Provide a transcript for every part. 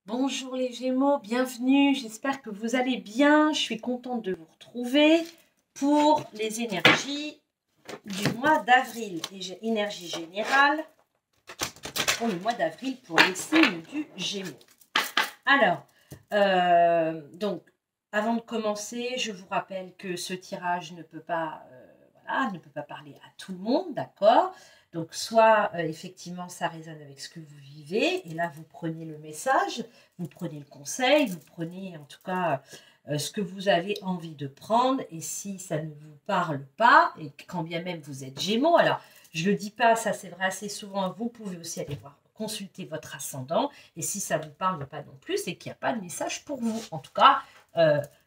Bonjour les Gémeaux, bienvenue, j'espère que vous allez bien. Je suis contente de vous retrouver pour les énergies du mois d'avril. Énergie générale pour le mois d'avril pour les signes du Gémeaux. Alors, donc, avant de commencer, je vous rappelle que ce tirage ne peut pas, ne peut pas parler à tout le monde, d'accord? Donc, soit effectivement, ça résonne avec ce que vous vivez, et là, vous prenez le message, vous prenez le conseil, vous prenez en tout cas ce que vous avez envie de prendre, et si ça ne vous parle pas, et quand bien même vous êtes Gémeaux, alors je ne le dis pas, ça c'est vrai assez souvent, vous pouvez aussi aller voir, consulter votre ascendant, et si ça ne vous parle pas non plus, c'est qu'il n'y a pas de message pour vous, en tout cas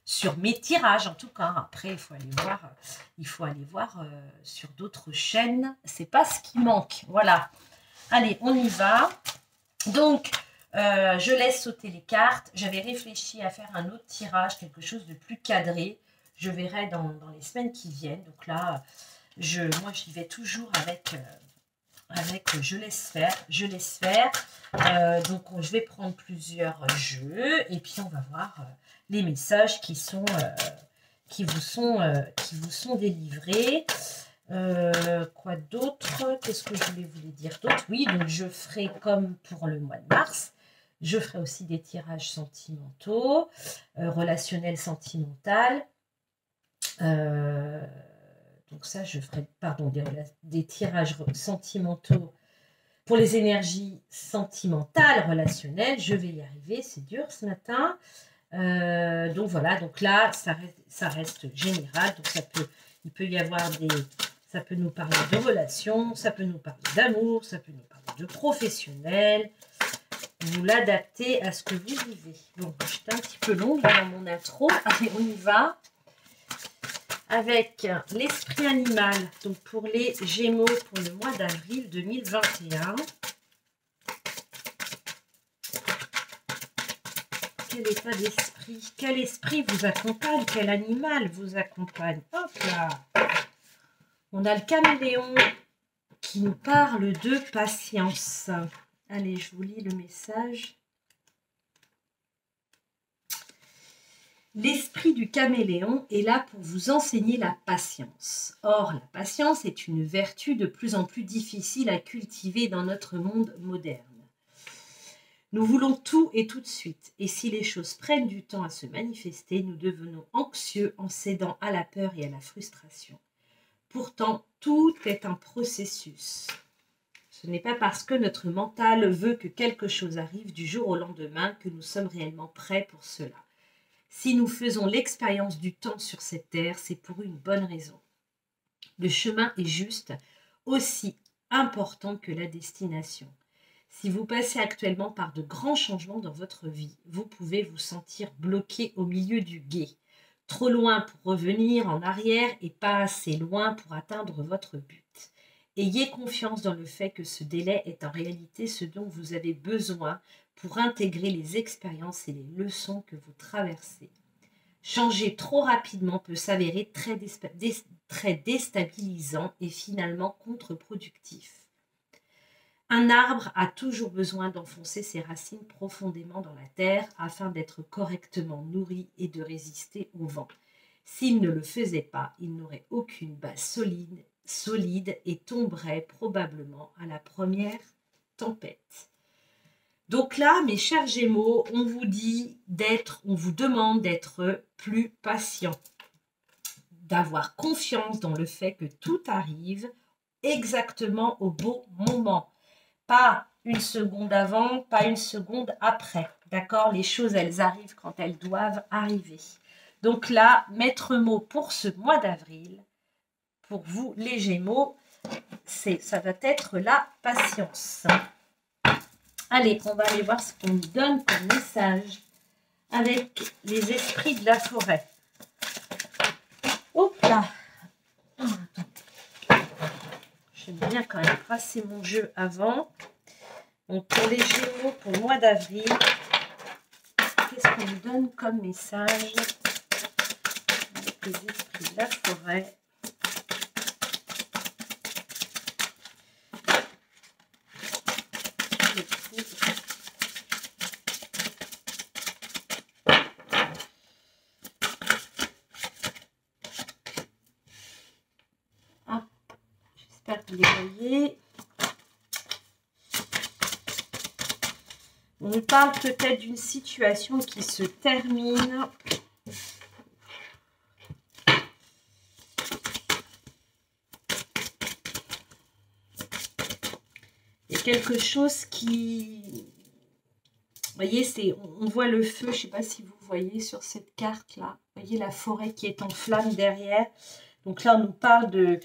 sur mes tirages, en tout cas. Après, il faut aller voir sur d'autres chaînes. C'est pas ce qui manque. Voilà. Allez, on y va. Donc, je laisse sauter les cartes. J'avais réfléchi à faire un autre tirage, quelque chose de plus cadré. Je verrai dans les semaines qui viennent. Donc là, moi, j'y vais toujours avec je laisse faire. Donc, je vais prendre plusieurs jeux et puis on va voir les messages qui vous sont délivrés. Quoi d'autre? Qu'est-ce que je voulais vous dire d'autre? Oui, donc je ferai comme pour le mois de mars. Je ferai aussi des tirages sentimentaux, relationnels sentimental. Donc ça, je ferai, des tirages sentimentaux pour les énergies sentimentales, relationnelles. Je vais y arriver, c'est dur ce matin. Donc voilà, donc là, ça reste général. Donc il peut y avoir ça peut nous parler de relations, ça peut nous parler d'amour, ça peut nous parler de professionnel. Vous l'adaptez à ce que vous vivez. Bon, j'étais un petit peu longue dans mon intro. Allez, on y va. Avec l'esprit animal, donc pour les Gémeaux pour le mois d'avril 2021. Quel état d'esprit? Quel esprit vous accompagne? Quel animal vous accompagne? Hop là! On a le caméléon qui nous parle de patience. Allez, je vous lis le message. L'esprit du caméléon est là pour vous enseigner la patience. Or, la patience est une vertu de plus en plus difficile à cultiver dans notre monde moderne. Nous voulons tout et tout de suite, et si les choses prennent du temps à se manifester, nous devenons anxieux en cédant à la peur et à la frustration. Pourtant, tout est un processus. Ce n'est pas parce que notre mental veut que quelque chose arrive du jour au lendemain que nous sommes réellement prêts pour cela. Si nous faisons l'expérience du temps sur cette terre, c'est pour une bonne raison. Le chemin est juste aussi important que la destination. Si vous passez actuellement par de grands changements dans votre vie, vous pouvez vous sentir bloqué au milieu du gué, trop loin pour revenir en arrière et pas assez loin pour atteindre votre but. Ayez confiance dans le fait que ce délai est en réalité ce dont vous avez besoin pour intégrer les expériences et les leçons que vous traversez. Changer trop rapidement peut s'avérer très déstabilisant et finalement contre-productif. Un arbre a toujours besoin d'enfoncer ses racines profondément dans la terre afin d'être correctement nourri et de résister au vent. S'il ne le faisait pas, il n'aurait aucune base solide et tomberait probablement à la première tempête. Donc là, mes chers Gémeaux, on vous demande d'être plus patient, d'avoir confiance dans le fait que tout arrive exactement au bon moment. Pas une seconde avant, pas une seconde après. D'accord? Les choses, elles arrivent quand elles doivent arriver. Donc là, maître mot pour ce mois d'avril, pour vous les Gémeaux, ça va être la patience. Allez, on va aller voir ce qu'on nous donne comme message avec les esprits de la forêt. Hop là! J'aime bien quand même tracer mon jeu avant. Donc pour les Gémeaux, pour le mois d'avril, qu'est-ce qu'on nous donne comme message avec les esprits de la forêt? j'espère que vous les voyez. On nous parle peut-être d'une situation qui se termine. Il y a quelque chose qui... Vous voyez, on voit le feu, je ne sais pas si vous voyez sur cette carte-là. Vous voyez la forêt qui est en flammes derrière. Donc là, on nous parle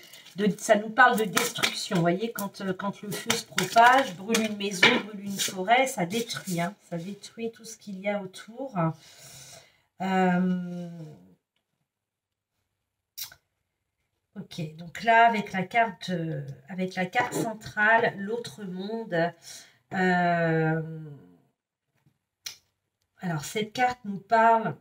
ça nous parle de destruction. Vous voyez, quand le feu se propage, brûle une maison, brûle une forêt, ça détruit. Hein, ça détruit tout ce qu'il y a autour. Ok, donc là, avec la carte centrale, l'autre monde... alors, cette carte nous parle,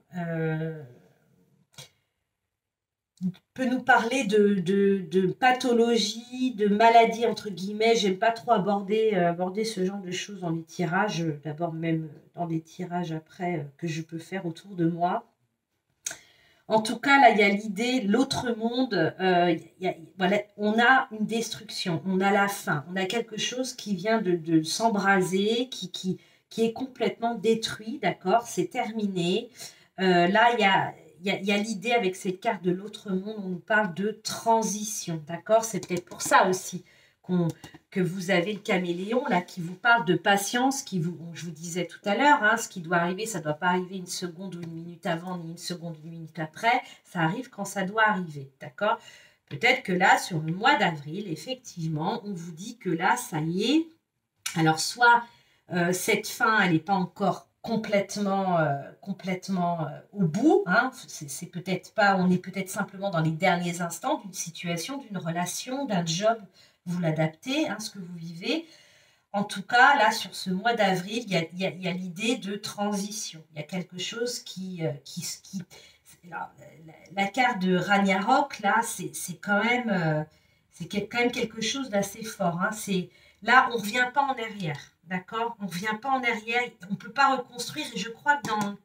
peut nous parler de pathologie, de maladie, entre guillemets. J'aime pas trop aborder ce genre de choses dans les tirages. D'abord, même dans les tirages après que je peux faire autour de moi. En tout cas, là, il y a l'idée, l'autre monde, voilà, on a une destruction, on a la fin, on a quelque chose qui vient de s'embraser, qui est complètement détruit, d'accord, c'est terminé. Là, il y a l'idée avec cette carte de l'autre monde, on nous parle de transition, d'accord. C'est peut-être pour ça aussi que vous avez le caméléon, là, qui vous parle de patience, je vous disais tout à l'heure, hein, ce qui doit arriver, ça ne doit pas arriver une seconde ou une minute avant, ni une seconde ou une minute après, ça arrive quand ça doit arriver, d'accord. Peut-être que là, sur le mois d'avril, effectivement, on vous dit que là, ça y est, alors soit cette fin, elle n'est pas encore complètement au bout, hein. C'est peut-être pas, on est peut-être simplement dans les derniers instants d'une situation, d'une relation, d'un job, vous l'adaptez, hein, ce que vous vivez. En tout cas, là, sur ce mois d'avril, il y a l'idée de transition. Il y a quelque chose la carte de Ragnarok, là, c'est quand même quelque chose d'assez fort, hein. Là, on ne revient pas en arrière, d'accord? On ne revient pas en arrière, on ne peut pas reconstruire. Et je crois que dans le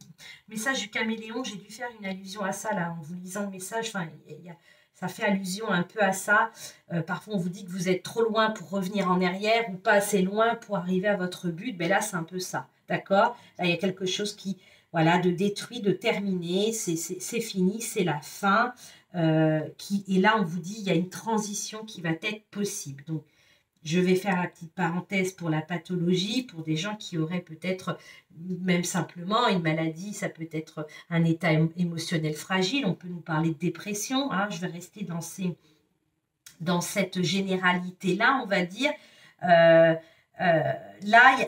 message du caméléon, j'ai dû faire une allusion à ça, là, en vous lisant le message. Enfin, ça fait allusion un peu à ça. Parfois, on vous dit que vous êtes trop loin pour revenir en arrière ou pas assez loin pour arriver à votre but. Ben là, c'est un peu ça, d'accord? Là, il y a quelque chose voilà, de détruit, de terminé. C'est fini, c'est la fin. Et là, on vous dit, il y a une transition qui va être possible. Donc, je vais faire la petite parenthèse pour la pathologie, pour des gens qui auraient peut-être, même simplement, une maladie, ça peut être un état émotionnel fragile, on peut nous parler de dépression, hein, je vais rester dans cette généralité-là, on va dire. Là,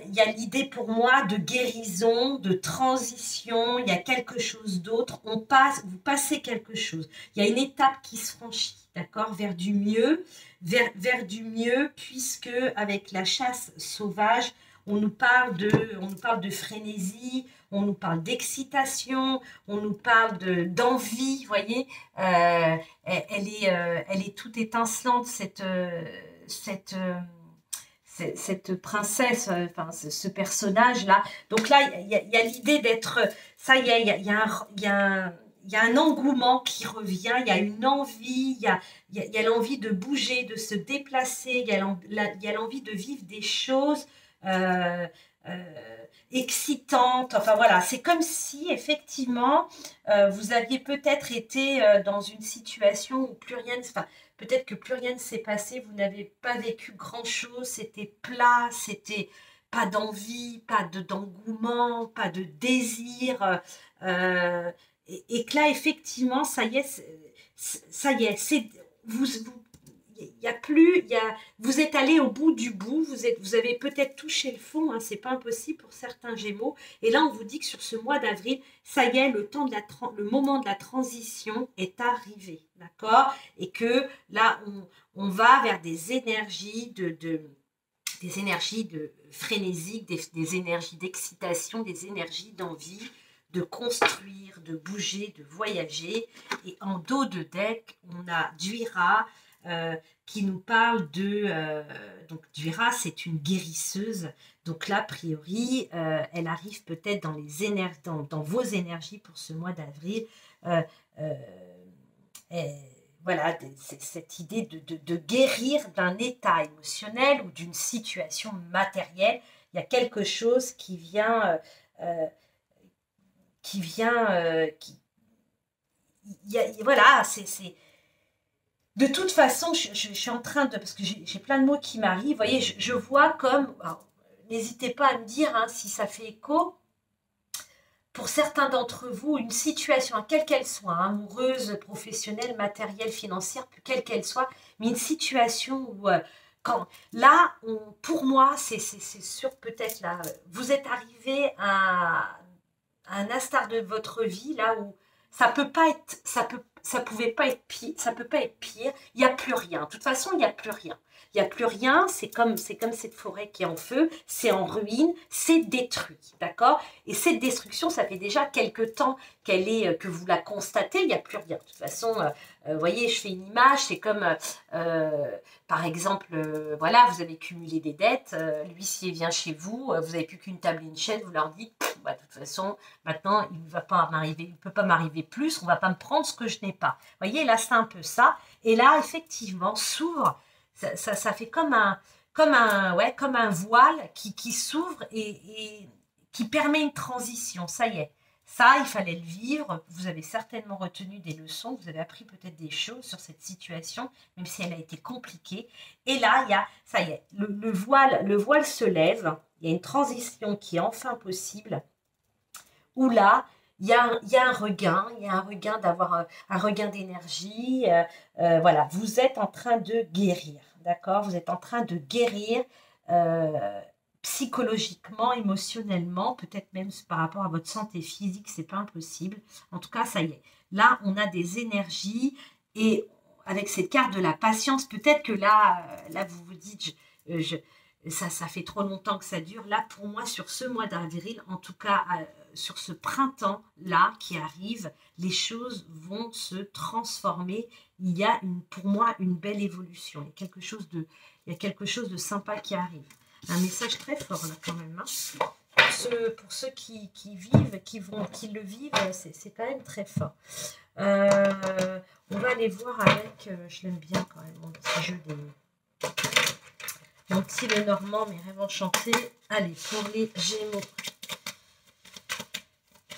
il y a l'idée pour moi de guérison, de transition, il y a quelque chose d'autre, vous passez quelque chose, il y a une étape qui se franchit, d'accord, vers du mieux, vers du mieux, puisque avec la chasse sauvage, on nous parle de frénésie, on nous parle d'excitation, on nous parle d'envie, vous voyez, elle est toute étincelante, cette princesse, enfin ce personnage-là. Donc là, il y a l'idée d'être, ça y est, il y a un engouement qui revient, il y a une envie, il y a l'envie de bouger, de se déplacer, il y a l'envie de vivre des choses excitantes. Enfin voilà, c'est comme si effectivement vous aviez peut-être été dans une situation où plus rien, enfin peut-être que plus rien ne s'est passé, vous n'avez pas vécu grand-chose, c'était plat, c'était pas d'envie, pas d'engouement, pas de désir. Et que là, effectivement, ça y est, il y a plus, vous êtes allé au bout du bout, vous avez peut-être touché le fond, hein, c'est pas impossible pour certains Gémeaux. Et là, on vous dit que sur ce mois d'avril, ça y est, le moment de la transition est arrivé, d'accord? Et que là, on va vers des énergies des énergies frénésiques, des énergies d'excitation, des énergies d'envie, de construire, de bouger, de voyager. Et en dos de deck, on a Duira qui nous parle donc Duira, c'est une guérisseuse. Donc là, a priori, elle arrive peut-être dans vos énergies pour ce mois d'avril. voilà, cette idée de guérir d'un état émotionnel ou d'une situation matérielle. Il y a quelque chose qui vient, voilà, de toute façon, je suis en train de, parce que j'ai plein de mots qui m'arrivent, vous voyez, je vois comme, n'hésitez pas à me dire hein, si ça fait écho, pour certains d'entre vous, une situation, quelle qu'elle soit, amoureuse, professionnelle, matérielle, financière, quelle qu'elle soit, mais une situation où, là, pour moi, c'est sûr, peut-être là, vous êtes arrivé à un instant de votre vie là où ça peut pas être, ça pouvait pas être pire, ça peut pas être pire. Il n'y a plus rien. De toute façon, il n'y a plus rien. Il n'y a plus rien. C'est comme cette forêt qui est en feu, c'est en ruine, c'est détruit, d'accord. Et cette destruction, ça fait déjà quelques temps que vous la constatez. Il n'y a plus rien. De toute façon, vous voyez, je fais une image. C'est comme, par exemple, voilà, vous avez cumulé des dettes. L'huissier vient chez vous, vous n'avez plus qu'une table et une chaise. Vous leur dites, de toute façon, maintenant, il ne peut pas m'arriver plus, on ne va pas me prendre ce que je n'ai pas. Vous voyez, là, c'est un peu ça. Et là, effectivement, s'ouvre, ça fait comme un voile qui s'ouvre et qui permet une transition. Ça y est. Ça, il fallait le vivre. Vous avez certainement retenu des leçons. Vous avez appris peut-être des choses sur cette situation, même si elle a été compliquée. Et là, ça y est, le voile se lève. Il y a une transition qui est enfin possible. Où là, il y a un regain d'avoir un regain d'énergie. Voilà, vous êtes en train de guérir, d'accord? Vous êtes en train de guérir psychologiquement, émotionnellement, peut-être même par rapport à votre santé physique, c'est pas impossible. En tout cas, ça y est. Là, on a des énergies et avec cette carte de la patience, peut-être que là vous vous dites, ça fait trop longtemps que ça dure. Là, pour moi, sur ce mois d'avril, en tout cas, sur ce printemps-là qui arrive, les choses vont se transformer. Il y a pour moi une belle évolution. Il y a quelque chose de sympa qui arrive. Un message très fort là quand même. Hein. Pour ceux qui vivent, qui le vivent, c'est quand même très fort. On va aller voir avec, je l'aime bien quand même, mon petit jeu mon petit Lenormand, mes rêves enchantés. Allez, pour les Gémeaux.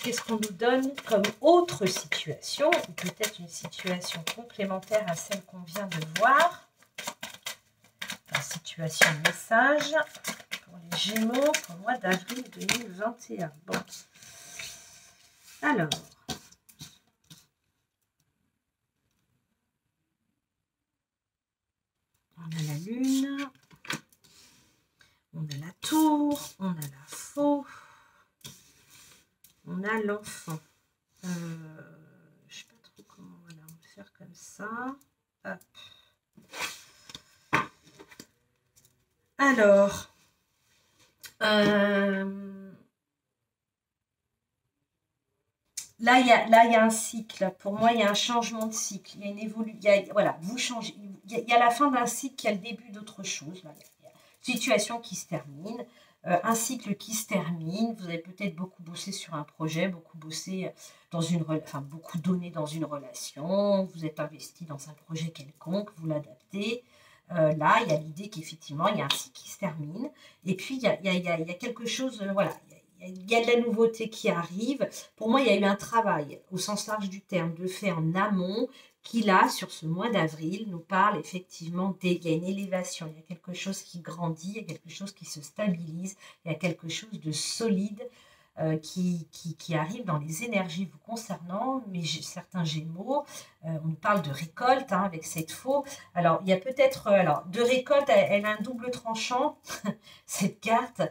Qu'est-ce qu'on nous donne comme autre situation, ou peut-être une situation complémentaire à celle qu'on vient de voir. La situation message pour les Gémeaux pour le mois d'avril 2021. Bon. Alors. On a la Lune. On a la tour. On a la faux. On a l'enfant. Je ne sais pas trop comment. Voilà, on va faire comme ça. Hop. Alors, là, il y a un cycle. Pour moi, il y a un changement de cycle. Il y a une évolution. Voilà, vous changez. Il y a la fin d'un cycle qui a le début d'autre chose. Là, il y a une situation qui se termine. Un cycle qui se termine, vous avez peut-être beaucoup bossé sur un projet, beaucoup bossé beaucoup donné dans une relation, vous êtes investi dans un projet quelconque, vous l'adaptez. Là, il y a l'idée qu'effectivement, il y a un cycle qui se termine, et puis il y a quelque chose, voilà, il y a de la nouveauté qui arrive. Pour moi, il y a eu un travail, au sens large du terme, de fait en amont, qui là, sur ce mois d'avril, nous parle effectivement il y a une élévation, il y a quelque chose qui grandit, il y a quelque chose qui se stabilise, il y a quelque chose de solide qui arrive dans les énergies vous concernant, mais certains Gémeaux, on nous parle de récolte avec cette faux. Alors, il y a peut-être, de récolte, elle a un double tranchant, cette carte.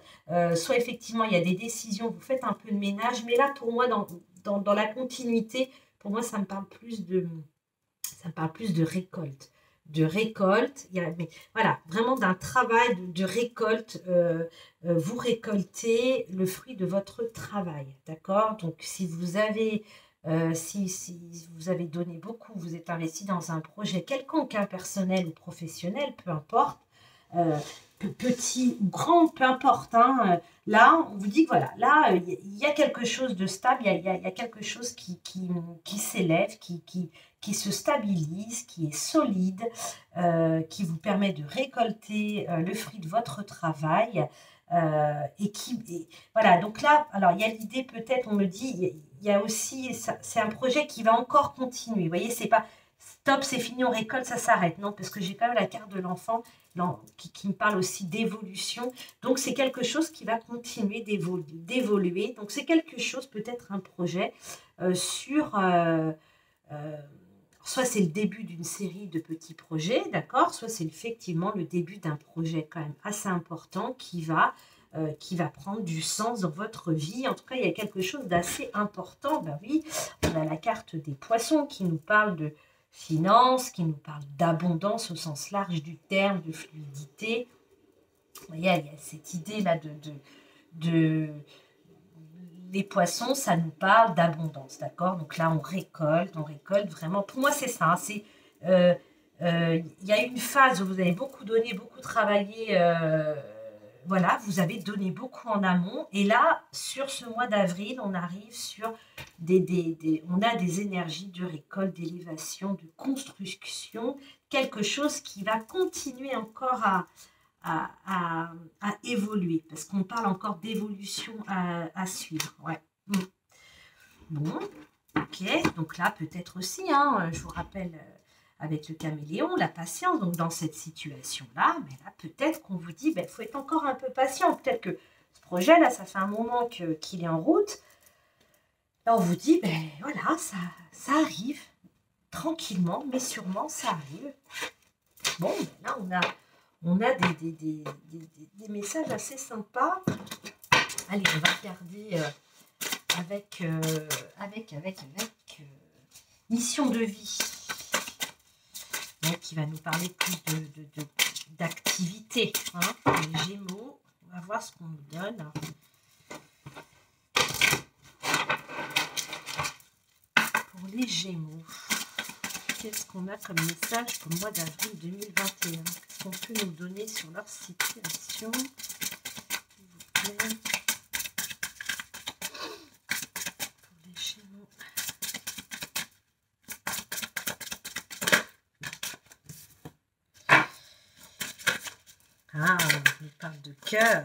Soit effectivement, il y a des décisions, vous faites un peu de ménage, mais là, pour moi, dans la continuité, pour moi, ça me parle plus de récolte. Mais voilà, vraiment d'un travail de récolte. Vous récoltez le fruit de votre travail, d'accord? Donc, si vous avez donné beaucoup, vous êtes investi dans un projet quelconque, personnel ou professionnel, peu importe, petit ou grand, peu importe, hein, là, on vous dit que voilà, là, il y a quelque chose de stable, il y a quelque chose qui s'élève, qui se stabilise, qui est solide, qui vous permet de récolter le fruit de votre travail. Voilà, donc là, alors il y a l'idée peut-être, on me dit, il y a aussi, c'est un projet qui va encore continuer. Vous voyez, c'est pas stop, c'est fini, on récolte, ça s'arrête. Non, parce que j'ai quand même la carte de l'enfant qui me parle aussi d'évolution. Donc, c'est quelque chose qui va continuer d'évoluer. Donc, c'est quelque chose, peut-être un projet sur... soit c'est le début d'une série de petits projets, d'accord? Soit c'est effectivement le début d'un projet quand même assez important qui va prendre du sens dans votre vie. En tout cas, il y a quelque chose d'assez important. Ben oui, on a la carte des poissons qui nous parle de finance, qui nous parle d'abondance au sens large du terme, de fluidité. Vous voyez, il y a cette idée-là de les poissons, ça nous parle d'abondance, d'accord? Donc là, on récolte vraiment. Pour moi, c'est ça. Il y a une phase où vous avez beaucoup donné, beaucoup travaillé. Voilà, vous avez donné beaucoup en amont. Et là, sur ce mois d'avril, on arrive sur on a des énergies de récolte, d'élévation, de construction, quelque chose qui va continuer encore à évoluer, parce qu'on parle encore d'évolution à suivre. Ouais. Bon, ok, donc là, peut-être aussi, hein, je vous rappelle, avec le caméléon, la patience, donc dans cette situation-là, mais là, peut-être qu'on vous dit, il faut être encore un peu patient, peut-être que ce projet-là, ça fait un moment qu'il est en route, là, on vous dit, voilà, ça arrive, tranquillement, mais sûrement, ça arrive. Bon, là, on a des messages assez sympas. Allez, on va regarder avec mission de vie. Donc, qui va nous parler plus d'activité. Hein, les Gémeaux, on va voir ce qu'on nous donne. Pour les Gémeaux, qu'est-ce qu'on a comme message pour le mois d'avril 2021? Qu'est-ce qu'on peut nous donner sur leur situation? S'il vous plaît. Pour les Gémeaux. Ah, on nous parle de cœur.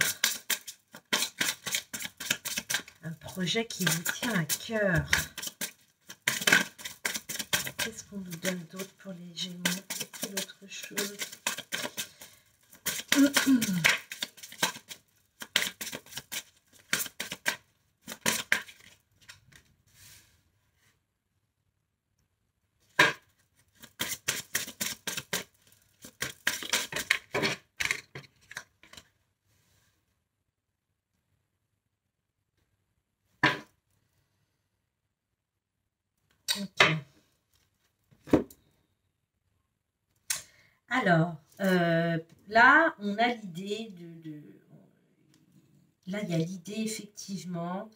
Un projet qui vous tient à cœur. Qu'est-ce qu'on nous donne d'autre pour les Gémeaux? Est-il autre chose? Ok. Alors, là, on a l'idée là, il y a l'idée, effectivement,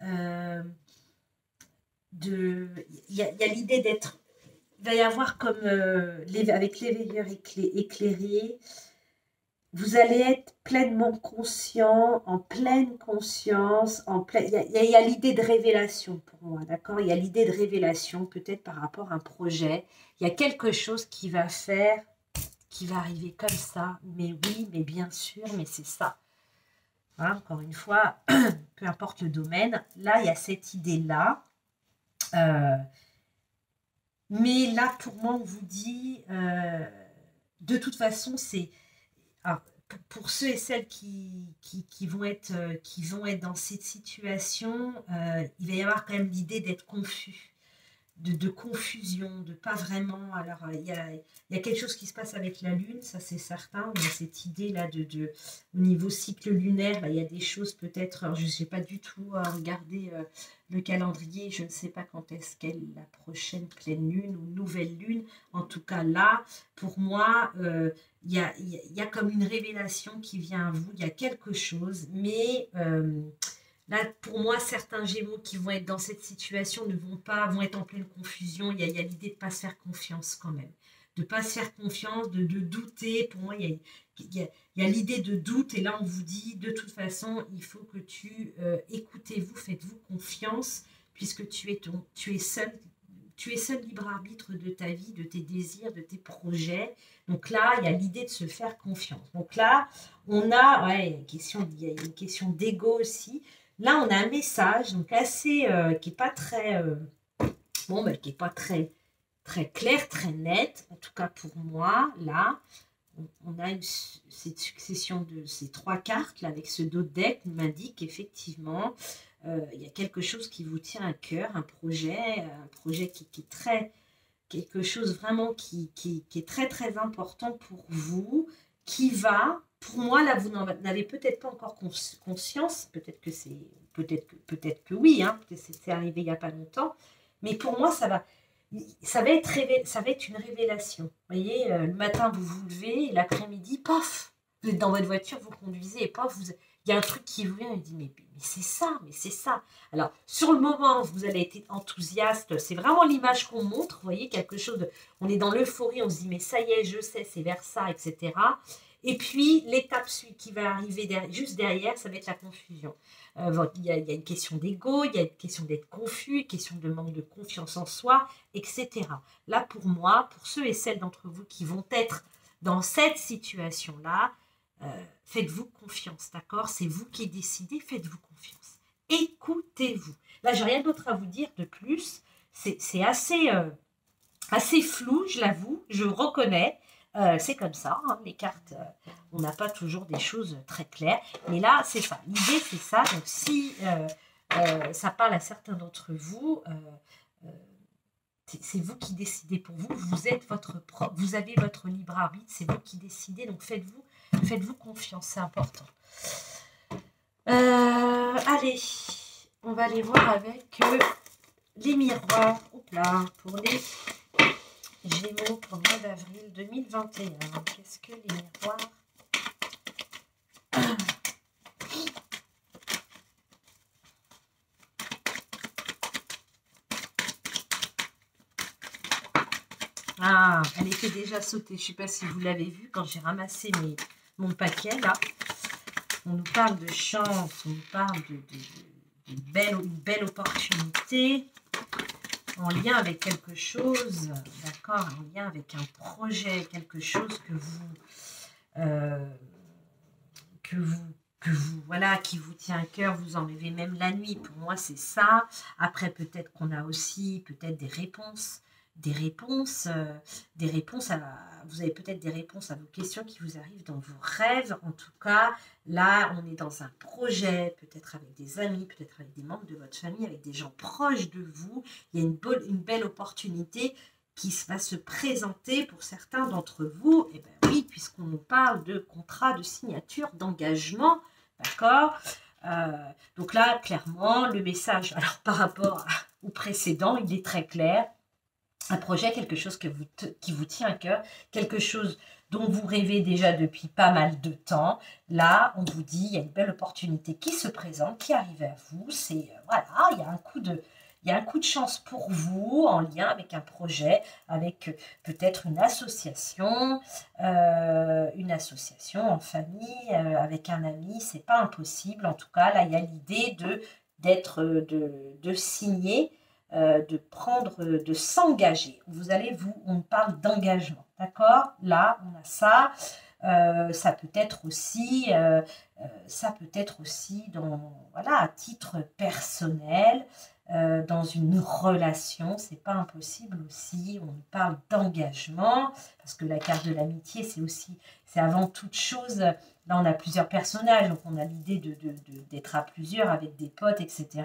il y a l'idée d'être... Il va y avoir comme, avec l'éveilleur éclairé, vous allez être pleinement conscient, en pleine conscience, il y a l'idée de révélation pour moi, d'accord? Il y a l'idée de révélation, peut-être par rapport à un projet. Il y a quelque chose qui va arriver comme ça. Mais oui, mais bien sûr, mais c'est ça. Hein, encore une fois, peu importe le domaine, là, il y a cette idée-là. Mais là, pour moi, on vous dit, de toute façon, c'est... Pour ceux et celles qui vont être dans cette situation, il va y avoir quand même l'idée d'être confus, de confusion, de pas vraiment... Alors, il y a quelque chose qui se passe avec la Lune, ça c'est certain. Il y a cette idée-là au niveau cycle lunaire, il y a des choses peut-être... Je ne sais pas du tout regarder le calendrier, je ne sais pas quand est-ce qu'est la prochaine pleine lune ou nouvelle lune. En tout cas, là, pour moi, il y a comme une révélation qui vient à vous, il y a quelque chose, mais... Là, pour moi, certains Gémeaux qui vont être dans cette situation vont être en pleine confusion. Il y a l'idée de ne pas se faire confiance quand même. De ne pas se faire confiance, de douter. Pour moi, il y il y a l'idée de doute, et là on vous dit de toute façon il faut que écoutez-vous, faites-vous confiance, puisque tu es seul libre arbitre de ta vie, de tes désirs, de tes projets. Donc là, il y a l'idée de se faire confiance. Donc là, on a, il y a une question d'ego aussi. Là, on a un message donc assez, qui n'est pas très, qui n'est pas très, très clair, très net, en tout cas pour moi, là. On a cette succession de ces 3 cartes là, avec ce dos de deck m'indique effectivement il y a quelque chose qui vous tient à cœur, un projet qui est très, quelque chose vraiment qui est très très important pour vous, qui va, pour moi là vous n'en avez peut-être pas encore conscience, peut-être que oui, hein, peut-être que c'est arrivé il n'y a pas longtemps, mais pour moi ça va être une révélation. Vous voyez, le matin, vous vous levez, et l'après-midi, paf, vous êtes dans votre voiture, vous conduisez, et paf, il y a un truc qui vous vient, et dit, mais c'est ça, mais c'est ça. Alors, sur le moment, vous allez être enthousiaste, c'est vraiment l'image qu'on montre, vous voyez, quelque chose on est dans l'euphorie, on se dit, mais ça y est, je sais, c'est vers ça, etc. Et puis, l'étape qui va arriver juste derrière, ça va être la confusion. Il y a une question d'ego, il y a une question d'être confus, une question de manque de confiance en soi, etc. Là, pour moi, pour ceux et celles d'entre vous qui vont être dans cette situation-là, faites-vous confiance, d'accord? C'est vous qui décidez, faites-vous confiance. Écoutez-vous. Là, j'ai rien d'autre à vous dire de plus. C'est assez flou, je l'avoue, je reconnais. C'est comme ça, hein, les cartes, on n'a pas toujours des choses très claires, mais là c'est ça, l'idée c'est ça. Donc si ça parle à certains d'entre vous, c'est vous qui décidez pour vous, vous avez votre libre arbitre, c'est vous qui décidez, donc faites-vous confiance, c'est important. Allez, on va aller voir avec les miroirs. Hop là, pour les Gémeaux pour le mois d'avril 2021. Qu'est-ce que les miroirs? Ah, elle était déjà sautée. Je ne sais pas si vous l'avez vu quand j'ai ramassé mon paquet là. On nous parle de chance, on nous parle d'une belle opportunité en lien avec quelque chose, d'accord, en lien avec un projet, quelque chose voilà, qui vous tient à cœur, vous en rêvez même la nuit. Pour moi, c'est ça. Après, peut-être qu'on a aussi des réponses. Vous avez peut-être des réponses à vos questions qui vous arrivent dans vos rêves. En tout cas, là, on est dans un projet, peut-être avec des amis, peut-être avec des membres de votre famille, avec des gens proches de vous. Il y a une belle opportunité qui va se présenter pour certains d'entre vous. Et bien oui, puisqu'on nous parle de contrat, de signature, d'engagement, d'accord. Donc là, clairement, le message, alors par rapport au précédent, il est très clair. Un projet, quelque chose qui vous tient à cœur, quelque chose dont vous rêvez déjà depuis pas mal de temps. Là, on vous dit, il y a une belle opportunité qui se présente, qui arrive à vous. Voilà, il y a un coup de chance pour vous en lien avec un projet, avec peut-être une association en famille, avec un ami. C'est pas impossible. En tout cas, là, il y a l'idée de signer. De s'engager. On parle d'engagement, d'accord? Là, on a ça. Ça peut être aussi à titre personnel, dans une relation, c'est pas impossible aussi. On parle d'engagement parce que la carte de l'amitié, c'est avant toute chose. Là, on a plusieurs personnages, donc on a l'idée d'être à plusieurs avec des potes, etc.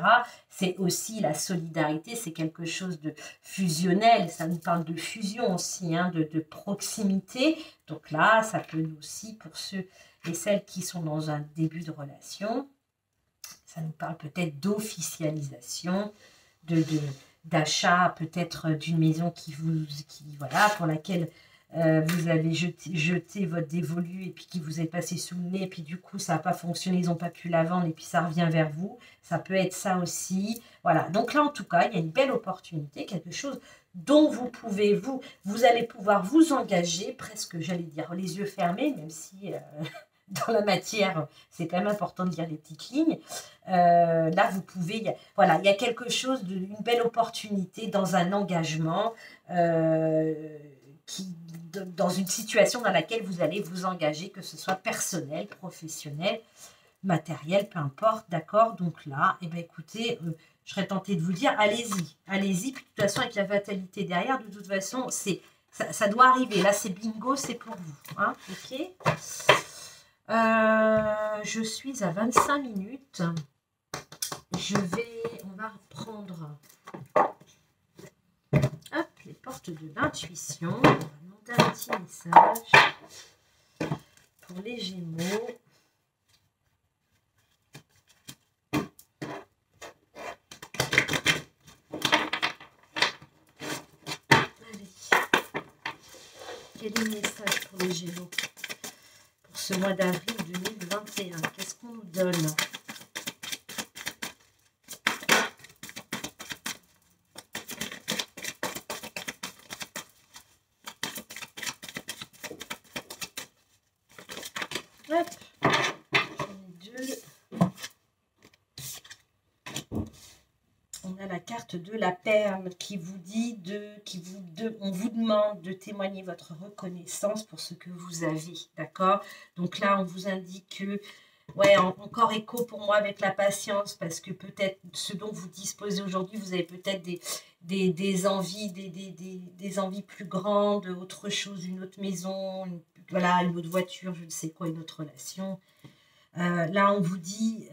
C'est aussi la solidarité, c'est quelque chose de fusionnel. Ça nous parle de fusion aussi, hein, de proximité. Donc là, ça peut aussi, pour ceux et celles qui sont dans un début de relation, ça nous parle peut-être d'officialisation, d'achat peut-être d'une maison pour laquelle vous avez jeté votre dévolu et puis qui vous est passé sous le nez et puis du coup ça n'a pas fonctionné, ils n'ont pas pu la vendre et puis ça revient vers vous. Ça peut être ça aussi. Voilà, donc là en tout cas, il y a une belle opportunité, quelque chose dont vous pouvez, vous allez pouvoir vous engager, presque j'allais dire les yeux fermés, même si dans la matière, c'est quand même important de lire les petites lignes. Là, vous pouvez, voilà, il y a quelque chose, une belle opportunité dans un engagement dans une situation dans laquelle vous allez vous engager, que ce soit personnel, professionnel, matériel, peu importe, d'accord. Donc là, eh bien, écoutez, je serais tentée de vous dire, allez-y, allez-y. Puis de toute façon, avec la fatalité derrière, de toute façon, ça doit arriver. Là, c'est bingo, c'est pour vous. Hein, ok. Je suis à 25 minutes. On va reprendre les portes de l'intuition. On va demander un petit message pour les Gémeaux. Allez. Quel est le message pour les Gémeaux pour ce mois d'avril 2021? Qu'est-ce qu'on nous donne? Hop, j'en ai deux. On a la carte de la perle qui vous dit on vous demande de témoigner votre reconnaissance pour ce que vous avez, d'accord? Donc là, on vous indique que, ouais, encore écho pour moi avec la patience, parce que peut-être ce dont vous disposez aujourd'hui, vous avez peut-être des envies, des envies plus grandes, autre chose, une autre maison, voilà, une autre voiture, je ne sais quoi, une autre relation. Là, on vous dit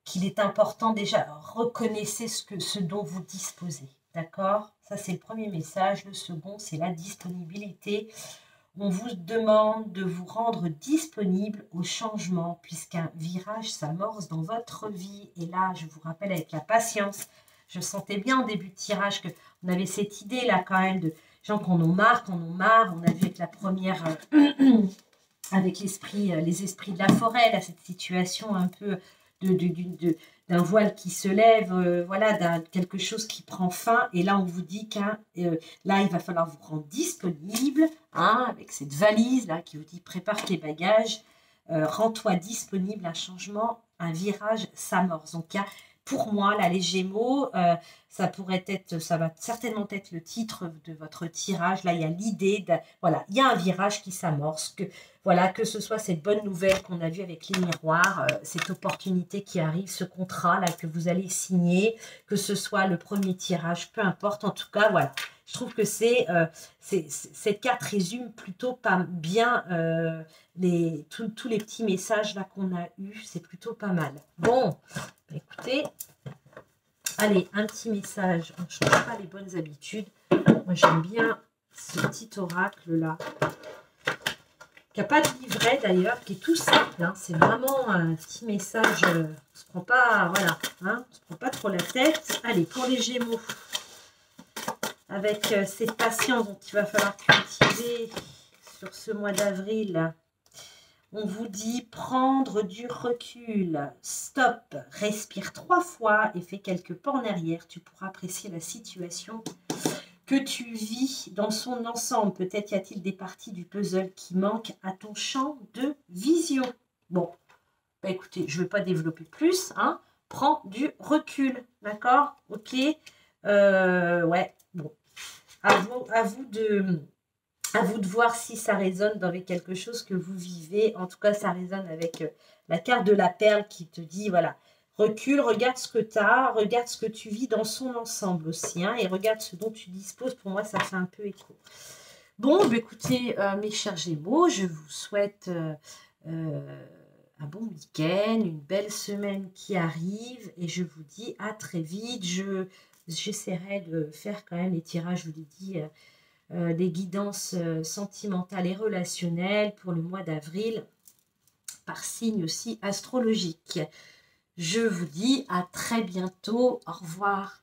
qu'il est important déjà, reconnaissez ce dont vous disposez, d'accord? Ça, c'est le premier message. Le second, c'est la disponibilité. On vous demande de vous rendre disponible au changement, puisqu'un virage s'amorce dans votre vie. Et là, je vous rappelle avec la patience, je sentais bien en début de tirage qu'on avait cette idée-là quand même de gens qui en ont marre, On a vu avec la première... avec les esprits de la forêt, là, cette situation un peu d'un voile qui se lève, voilà, quelque chose qui prend fin. Et là, on vous dit là, il va falloir vous rendre disponible, hein, avec cette valise là qui vous dit prépare tes bagages, rends-toi disponible, un changement, un virage s'amorce. Donc, il y a, pour moi, là, les Gémeaux, ça va certainement être le titre de votre tirage. Là, il y a l'idée, voilà, il y a un virage qui s'amorce, que ce soit cette bonne nouvelle qu'on a vue avec les miroirs, cette opportunité qui arrive, ce contrat là que vous allez signer, que ce soit le premier tirage, peu importe. En tout cas, voilà, je trouve que cette carte résume plutôt pas bien tous les petits messages là qu'on a eus. C'est plutôt pas mal. Bon, écoutez, allez, un petit message. On ne change pas les bonnes habitudes. Moi, j'aime bien ce petit oracle là, qui n'a pas de livret d'ailleurs, qui est tout simple. Hein. C'est vraiment un petit message. On ne se prend pas, voilà, hein, on se prend pas trop la tête. Allez, pour les Gémeaux, avec cette patience dont il va falloir cultiver sur ce mois d'avril, on vous dit prendre du recul, stop, respire 3 fois et fais quelques pas en arrière. Tu pourras apprécier la situation que tu vis dans son ensemble. Peut-être y a-t-il des parties du puzzle qui manquent à ton champ de vision. Bon, bah écoutez, je ne vais pas développer plus. Hein. Prends du recul, d'accord? Ok. Ouais, bon. À vous de voir si ça résonne avec quelque chose que vous vivez. En tout cas, ça résonne avec la carte de la perle qui te dit, voilà, recule, regarde ce que tu as, regarde ce que tu vis dans son ensemble aussi, hein, et regarde ce dont tu disposes. Pour moi, ça fait un peu écho. Bon, bah écoutez, mes chers Gémeaux, je vous souhaite un bon week-end, une belle semaine qui arrive, et je vous dis à très vite. J'essaierai de faire quand même les tirages, je vous l'ai dit, des guidances sentimentales et relationnelles pour le mois d'avril, par signe aussi astrologique. Je vous dis à très bientôt. Au revoir.